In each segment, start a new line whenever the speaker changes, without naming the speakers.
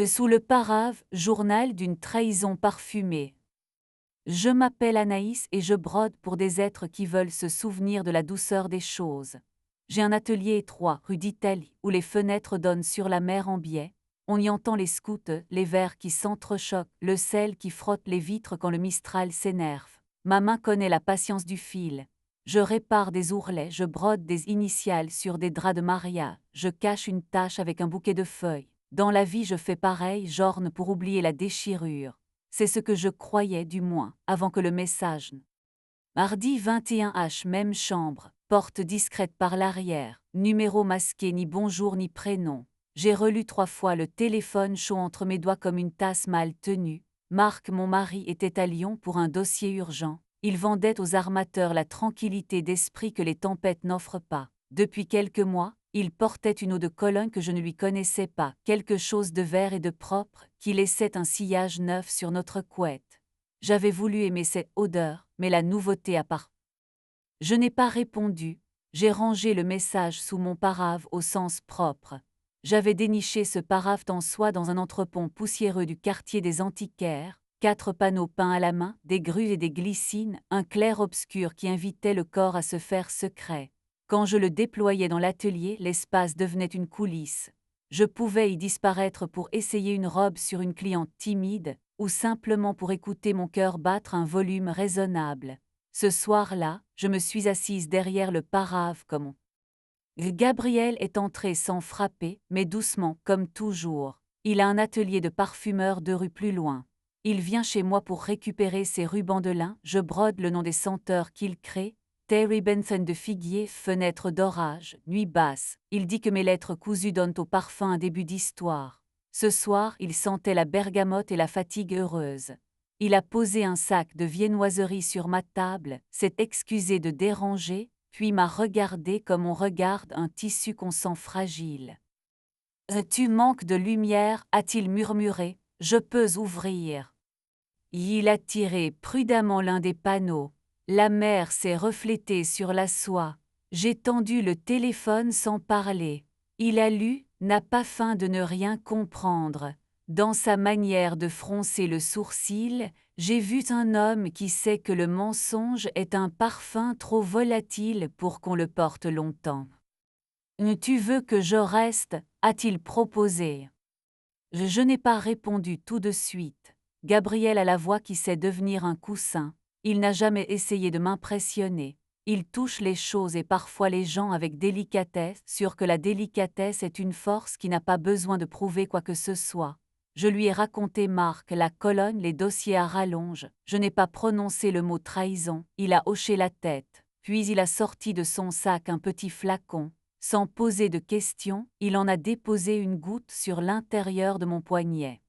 Sous le parave, journal d'une trahison parfumée. Je m'appelle Anaïs et je brode pour des êtres qui veulent se souvenir de la douceur des choses. J'ai un atelier étroit, rue d'Italie, où les fenêtres donnent sur la mer en biais. On y entend les scouts, les verres qui s'entrechoquent, le sel qui frotte les vitres quand le Mistral s'énerve. Ma main connaît la patience du fil. Je répare des ourlets, je brode des initiales sur des draps de mariage, je cache une tache avec un bouquet de feuilles. Dans la vie je fais pareil, j'orne pour oublier la déchirure. C'est ce que je croyais du moins, avant que le message. Mardi 21h, même chambre, porte discrète par l'arrière, numéro masqué, ni bonjour ni prénom. J'ai relu 3 fois le téléphone chaud entre mes doigts comme une tasse mal tenue. Marc, mon mari, était à Lyon pour un dossier urgent. Il vendait aux armateurs la tranquillité d'esprit que les tempêtes n'offrent pas. Depuis quelques mois, il portait une eau de Cologne que je ne lui connaissais pas, quelque chose de vert et de propre, qui laissait un sillage neuf sur notre couette. J'avais voulu aimer cette odeur, mais la nouveauté a part. Je n'ai pas répondu, j'ai rangé le message sous mon parave au sens propre. J'avais déniché ce parave en soie dans un entrepont poussiéreux du quartier des Antiquaires, 4 panneaux peints à la main, des grues et des glycines, un clair-obscur qui invitait le corps à se faire secret. Quand je le déployais dans l'atelier, l'espace devenait une coulisse. Je pouvais y disparaître pour essayer une robe sur une cliente timide, ou simplement pour écouter mon cœur battre un volume raisonnable. Ce soir-là, je me suis assise derrière le parave comme on. Gabriel est entré sans frapper, mais doucement, comme toujours. Il a un atelier de parfumeur 2 rues plus loin. Il vient chez moi pour récupérer ses rubans de lin, je brode le nom des senteurs qu'il crée. Terry Benson de figuier, fenêtre d'orage, nuit basse. Il dit que mes lettres cousues donnent au parfum un début d'histoire. Ce soir, il sentait la bergamote et la fatigue heureuse. Il a posé un sac de viennoiserie sur ma table, s'est excusé de déranger, puis m'a regardé comme on regarde un tissu qu'on sent fragile. « Tu manques de lumière » a-t-il murmuré, « je peux ouvrir. » Il a tiré prudemment l'un des panneaux. La mer s'est reflétée sur la soie. J'ai tendu le téléphone sans parler. Il a lu, n'a pas feint de ne rien comprendre. Dans sa manière de froncer le sourcil, j'ai vu un homme qui sait que le mensonge est un parfum trop volatile pour qu'on le porte longtemps. « Tu veux que je reste » a-t-il proposé. Je n'ai pas répondu tout de suite. Gabriel a la voix qui sait devenir un coussin. Il n'a jamais essayé de m'impressionner. Il touche les choses et parfois les gens avec délicatesse, sûr que la délicatesse est une force qui n'a pas besoin de prouver quoi que ce soit. Je lui ai raconté Marc, la colonne, les dossiers à rallonge. Je n'ai pas prononcé le mot trahison. Il a hoché la tête. Puis il a sorti de son sac un petit flacon. Sans poser de questions, il en a déposé une goutte sur l'intérieur de mon poignet.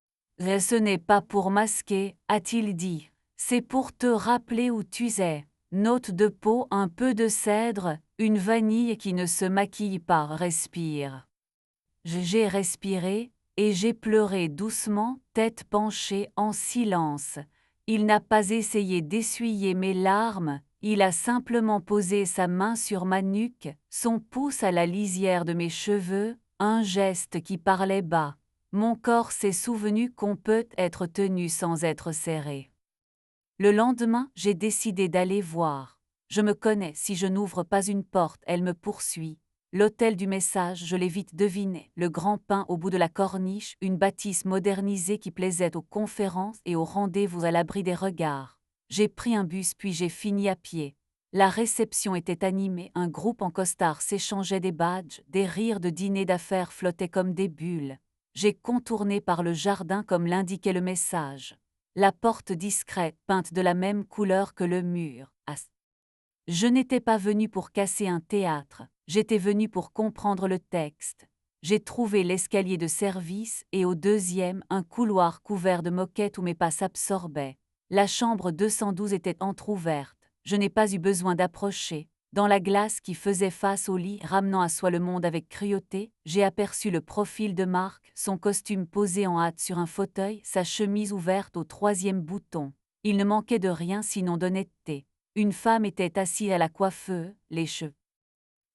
« Ce n'est pas pour masquer » a-t-il dit. « C'est pour te rappeler où tu es. Note de peau, un peu de cèdre, une vanille qui ne se maquille pas, respire. » J'ai respiré, et j'ai pleuré doucement, tête penchée, en silence. Il n'a pas essayé d'essuyer mes larmes, il a simplement posé sa main sur ma nuque, son pouce à la lisière de mes cheveux, un geste qui parlait bas. Mon corps s'est souvenu qu'on peut être tenu sans être serré. Le lendemain, j'ai décidé d'aller voir. Je me connais, si je n'ouvre pas une porte, elle me poursuit. L'hôtel du message, je l'ai vite deviné, le grand pain au bout de la corniche, une bâtisse modernisée qui plaisait aux conférences et aux rendez-vous à l'abri des regards. J'ai pris un bus puis j'ai fini à pied. La réception était animée, un groupe en costard s'échangeait des badges, des rires de dîner d'affaires flottaient comme des bulles. J'ai contourné par le jardin comme l'indiquait le message. La porte discrète, peinte de la même couleur que le mur. Je n'étais pas venu pour casser un théâtre, j'étais venu pour comprendre le texte. J'ai trouvé l'escalier de service et au deuxième un couloir couvert de moquettes où mes pas s'absorbaient. La chambre 212 était entr'ouverte, je n'ai pas eu besoin d'approcher. Dans la glace qui faisait face au lit ramenant à soi le monde avec cruauté, j'ai aperçu le profil de Marc, son costume posé en hâte sur un fauteuil, sa chemise ouverte au 3e bouton. Il ne manquait de rien sinon d'honnêteté. Une femme était assise à la coiffeuse, les cheveux.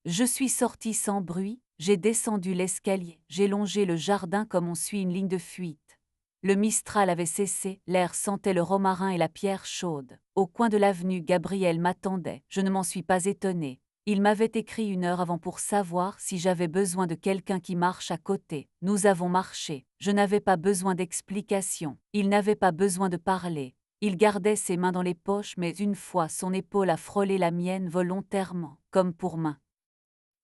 Je suis sortie sans bruit, j'ai descendu l'escalier, j'ai longé le jardin comme on suit une ligne de fuite. Le Mistral avait cessé, l'air sentait le romarin et la pierre chaude. Au coin de l'avenue, Gabriel m'attendait, je ne m'en suis pas étonnée. Il m'avait écrit 1 heure avant pour savoir si j'avais besoin de quelqu'un qui marche à côté. Nous avons marché. Je n'avais pas besoin d'explication. Il n'avait pas besoin de parler. Il gardait ses mains dans les poches, mais une fois son épaule a frôlé la mienne volontairement, comme pour main.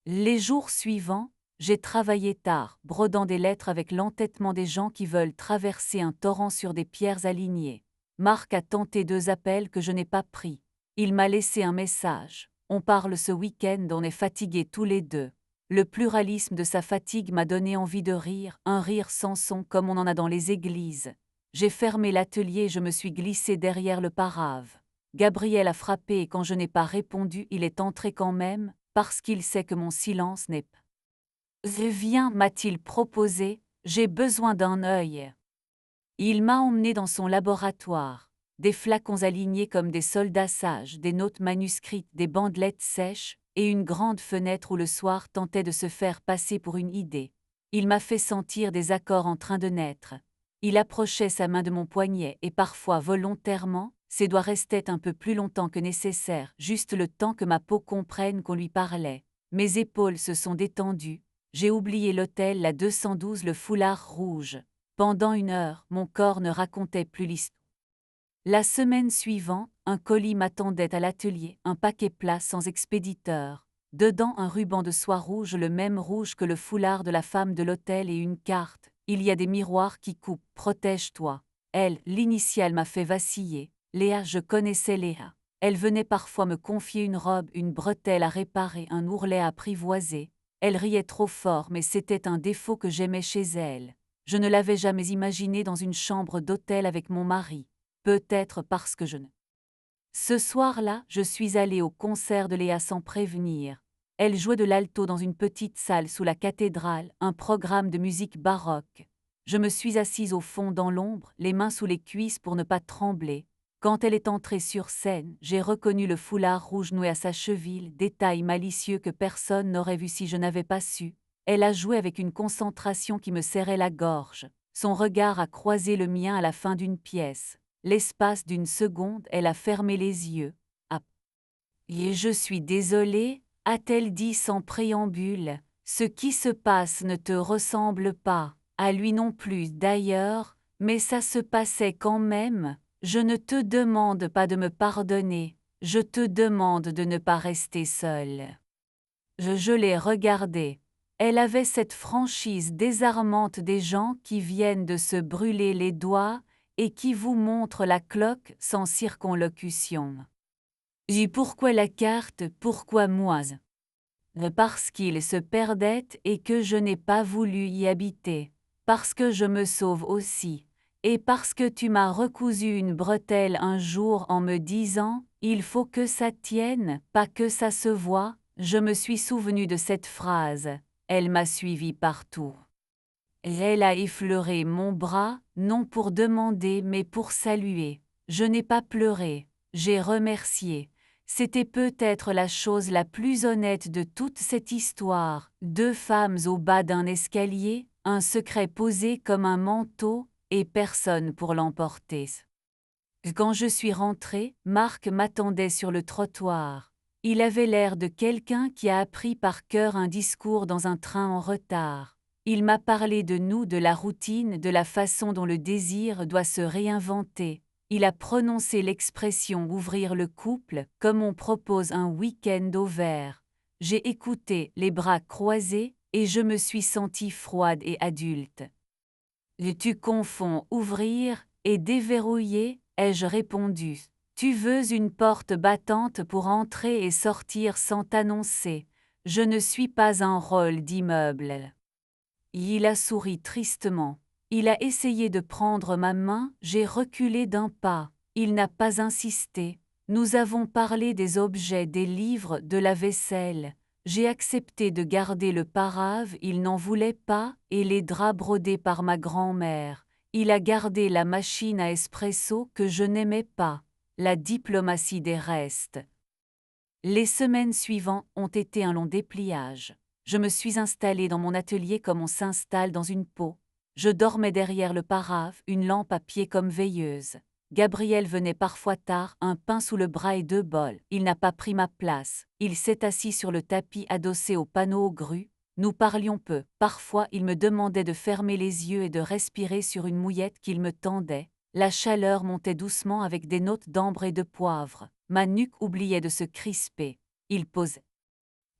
Les jours suivants, j'ai travaillé tard, brodant des lettres avec l'entêtement des gens qui veulent traverser un torrent sur des pierres alignées. Marc a tenté 2 appels que je n'ai pas pris. Il m'a laissé un message. On parle ce week-end, on est fatigués tous les deux. Le pluralisme de sa fatigue m'a donné envie de rire, un rire sans son comme on en a dans les églises. J'ai fermé l'atelier et je me suis glissé derrière le parave. Gabriel a frappé et quand je n'ai pas répondu, il est entré quand même, parce qu'il sait que mon silence n'est pas. Viens, m'a-t-il proposé, j'ai besoin d'un œil. Il m'a emmené dans son laboratoire. Des flacons alignés comme des soldats sages, des notes manuscrites, des bandelettes sèches, et une grande fenêtre où le soir tentait de se faire passer pour une idée. Il m'a fait sentir des accords en train de naître. Il approchait sa main de mon poignet et parfois volontairement, ses doigts restaient un peu plus longtemps que nécessaire, juste le temps que ma peau comprenne qu'on lui parlait. Mes épaules se sont détendues. J'ai oublié l'hôtel, la 212, le foulard rouge. Pendant 1 heure, mon corps ne racontait plus l'histoire. La semaine suivante, un colis m'attendait à l'atelier, un paquet plat sans expéditeur. Dedans un ruban de soie rouge, le même rouge que le foulard de la femme de l'hôtel et une carte. Il y a des miroirs qui coupent, protège-toi. Elle, l'initiale m'a fait vaciller. Léa, je connaissais Léa. Elle venait parfois me confier une robe, une bretelle à réparer, un ourlet à apprivoiser. Elle riait trop fort, mais c'était un défaut que j'aimais chez elle. Je ne l'avais jamais imaginée dans une chambre d'hôtel avec mon mari. Peut-être parce que je ne. Ce soir-là, je suis allée au concert de Léa sans prévenir. Elle jouait de l'alto dans une petite salle sous la cathédrale, un programme de musique baroque. Je me suis assise au fond dans l'ombre, les mains sous les cuisses pour ne pas trembler. Quand elle est entrée sur scène, j'ai reconnu le foulard rouge noué à sa cheville, détail malicieux que personne n'aurait vu si je n'avais pas su. Elle a joué avec une concentration qui me serrait la gorge. Son regard a croisé le mien à la fin d'une pièce. L'espace d'une seconde, elle a fermé les yeux. Ah. Et je suis désolée, a-t-elle dit sans préambule. Ce qui se passe ne te ressemble pas, à lui non plus d'ailleurs, mais ça se passait quand même. Je ne te demande pas de me pardonner, je te demande de ne pas rester seule. Je l'ai regardée. Elle avait cette franchise désarmante des gens qui viennent de se brûler les doigts et qui vous montrent la cloque sans circonlocution. J'ai pourquoi la carte, pourquoi moi? Parce qu'il se perdait et que je n'ai pas voulu y habiter, parce que je me sauve aussi, et parce que tu m'as recousu une bretelle un jour en me disant « il faut que ça tienne, pas que ça se voie », je me suis souvenu de cette phrase, elle m'a suivi partout. Elle a effleuré mon bras, non pour demander mais pour saluer. Je n'ai pas pleuré, j'ai remercié. C'était peut-être la chose la plus honnête de toute cette histoire. 2 femmes au bas d'un escalier, un secret posé comme un manteau, et personne pour l'emporter. Quand je suis rentrée, Marc m'attendait sur le trottoir. Il avait l'air de quelqu'un qui a appris par cœur un discours dans un train en retard. Il m'a parlé de nous, de la routine, de la façon dont le désir doit se réinventer. Il a prononcé l'expression « ouvrir le couple » comme on propose un week-end au vert. J'ai écouté, les bras croisés, et je me suis sentie froide et adulte. Tu confonds ouvrir et déverrouiller, ai-je répondu. Tu veux une porte battante pour entrer et sortir sans t'annoncer. Je ne suis pas un rôle d'immeuble. Il a souri tristement. Il a essayé de prendre ma main, j'ai reculé d'un pas. Il n'a pas insisté. Nous avons parlé des objets, des livres, de la vaisselle. J'ai accepté de garder le parave, il n'en voulait pas, et les draps brodés par ma grand-mère. Il a gardé la machine à espresso que je n'aimais pas. La diplomatie des restes. Les semaines suivantes ont été un long dépliage. Je me suis installée dans mon atelier comme on s'installe dans une peau. Je dormais derrière le parave, une lampe à pied comme veilleuse. Gabriel venait parfois tard, un pain sous le bras et 2 bols. Il n'a pas pris ma place. Il s'est assis sur le tapis adossé au panneau aux grues. Nous parlions peu. Parfois, il me demandait de fermer les yeux et de respirer sur une mouillette qu'il me tendait. La chaleur montait doucement avec des notes d'ambre et de poivre. Ma nuque oubliait de se crisper. Il posait.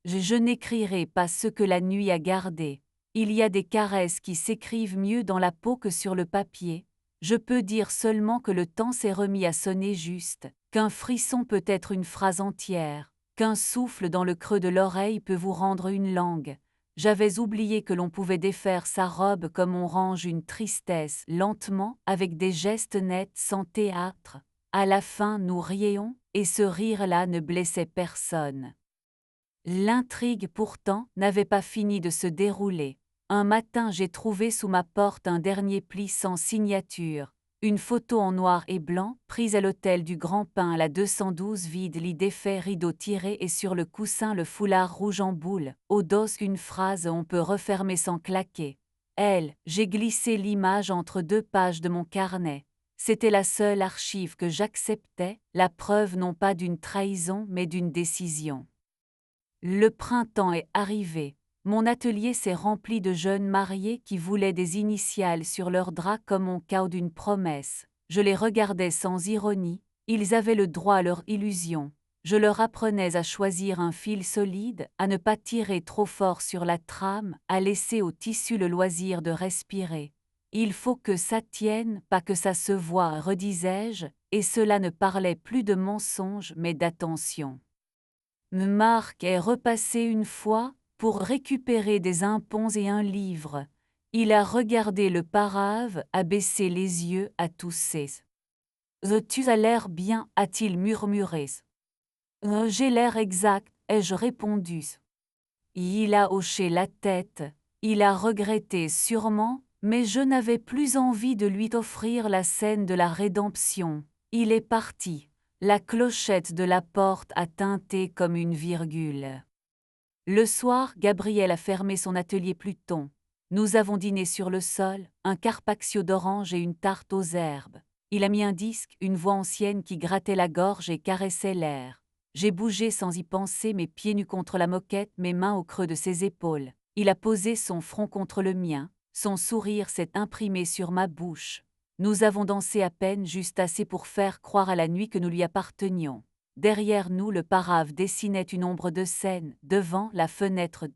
Je n'écrirai pas ce que la nuit a gardé. Il y a des caresses qui s'écrivent mieux dans la peau que sur le papier. Je peux dire seulement que le temps s'est remis à sonner juste, qu'un frisson peut être une phrase entière, qu'un souffle dans le creux de l'oreille peut vous rendre une langue. J'avais oublié que l'on pouvait défaire sa robe comme on range une tristesse, lentement, avec des gestes nets sans théâtre. À la fin, nous rions, et ce rire-là ne blessait personne. L'intrigue pourtant n'avait pas fini de se dérouler. Un matin j'ai trouvé sous ma porte un dernier pli sans signature, une photo en noir et blanc, prise à l'hôtel du Grand Pain à la 212 vide lit défait rideau tiré et sur le coussin le foulard rouge en boule, au dos une phrase on peut refermer sans claquer. J'ai glissé l'image entre 2 pages de mon carnet. C'était la seule archive que j'acceptais, la preuve non pas d'une trahison mais d'une décision. Le printemps est arrivé. Mon atelier s'est rempli de jeunes mariés qui voulaient des initiales sur leur drap comme au cas d'une promesse. Je les regardais sans ironie, ils avaient le droit à leur illusion. Je leur apprenais à choisir un fil solide, à ne pas tirer trop fort sur la trame, à laisser au tissu le loisir de respirer. Il faut que ça tienne, pas que ça se voie, redisais-je, et cela ne parlait plus de mensonge mais d'attention. Marc est repassé une fois pour récupérer des impôts et un livre. Il a regardé le parave, a baissé les yeux, a toussé. « Tu as l'air bien » a-t-il murmuré. « J'ai l'air exact » ai-je répondu. Il a hoché la tête, il a regretté sûrement, mais je n'avais plus envie de lui offrir la scène de la rédemption. Il est parti. La clochette de la porte a tinté comme une virgule. Le soir, Gabriel a fermé son atelier Pluton. Nous avons dîné sur le sol, un carpaccio d'orange et une tarte aux herbes. Il a mis un disque, une voix ancienne qui grattait la gorge et caressait l'air. J'ai bougé sans y penser, mes pieds nus contre la moquette, mes mains au creux de ses épaules. Il a posé son front contre le mien, son sourire s'est imprimé sur ma bouche. Nous avons dansé à peine juste assez pour faire croire à la nuit que nous lui appartenions. Derrière nous, le parave dessinait une ombre de scène, devant la fenêtre.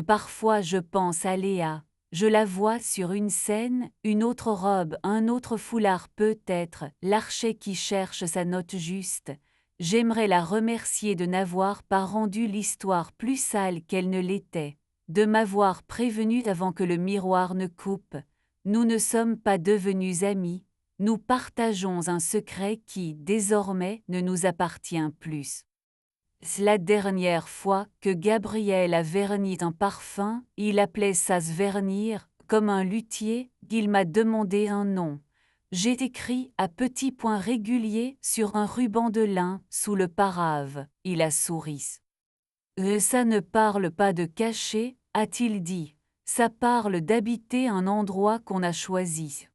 Parfois je pense à Léa. Je la vois sur une scène, une autre robe, un autre foulard peut-être, l'archet qui cherche sa note juste. J'aimerais la remercier de n'avoir pas rendu l'histoire plus sale qu'elle ne l'était, de m'avoir prévenu avant que le miroir ne coupe. Nous ne sommes pas devenus amis, nous partageons un secret qui, désormais, ne nous appartient plus. La dernière fois que Gabriel a verni un parfum, il appelait ça se vernir, comme un luthier, il m'a demandé un nom. J'ai écrit à petits points réguliers sur un ruban de lin sous le parave. Il a souri. Ça ne parle pas de cacher, a-t-il dit. Ça parle d'habiter un endroit qu'on a choisi.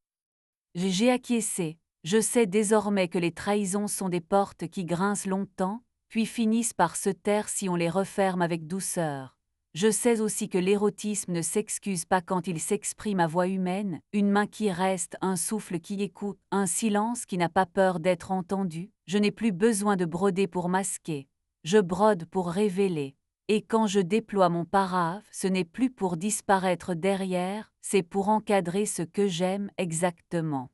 J'ai acquiescé. Je sais désormais que les trahisons sont des portes qui grincent longtemps, puis finissent par se taire si on les referme avec douceur. Je sais aussi que l'érotisme ne s'excuse pas quand il s'exprime à voix humaine, une main qui reste, un souffle qui écoute, un silence qui n'a pas peur d'être entendu. Je n'ai plus besoin de broder pour masquer. Je brode pour révéler. Et quand je déploie mon parave, ce n'est plus pour disparaître derrière, c'est pour encadrer ce que j'aime exactement.